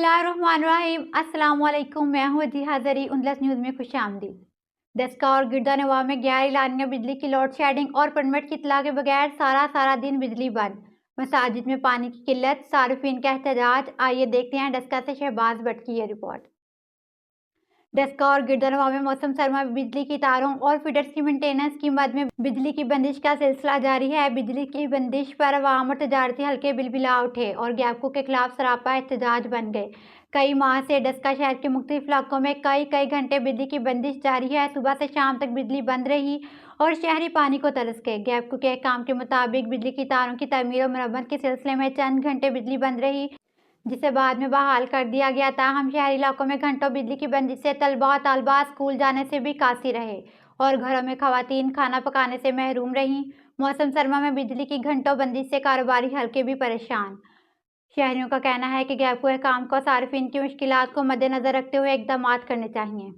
बिस्मिल्लाहिर्रहमानिर्रहीम। अस्सलाम वालेकुम। मैं हूँ अजीहा ज़री। उंदलस न्यूज़ में खुशामदीद। दस्का और गिरदानवां में गैर एलानिया बिजली की लोड शेडिंग और परमिट की इत्तला के बगैर सारा दिन बिजली बंद। मसाजिद में पानी की किल्लत, सार्फिन का एहतजाज। आइए देखते हैं डस्का से शहबाज भट्ट की ये रिपोर्ट। डस्का और गिरदानवां में मौसम सरमा में बिजली की तारों और फीडर्स की मेंटेनेंस की मद में बिजली की बंदिश का सिलसिला जारी है। बिजली की बंदिश पर अवाम और तजारती हल्के बिलबिला उठे और गैपको के खिलाफ सरापा एहतजाज बन गए। कई माह से डस्का शहर के मुख्तलिफ इलाकों में कई घंटे बिजली की बंदिश जारी है। सुबह से शाम तक बिजली बंद रही और शहरी पानी को तरस गए। गैपको के काम के मुताबिक बिजली की तारों की तमीर और मरम्मत के सिलसिले में चंद घंटे बिजली बंद रही, जिसे बाद में बहाल कर दिया गया। ताहम शहरी इलाकों में घंटों बिजली की बंदिश से तलबा और तालबा स्कूल जाने से भी कासी रहे और घरों में खवातीन खाना पकाने से महरूम रहीं। मौसम सरमा में बिजली की घंटों बंदिश से कारोबारी हल्के भी परेशान। शहरियों का कहना है कि गैपको काम को सार्फिन की मुश्किलात को मद्देनजर रखते हुए इकदामात करने चाहिए।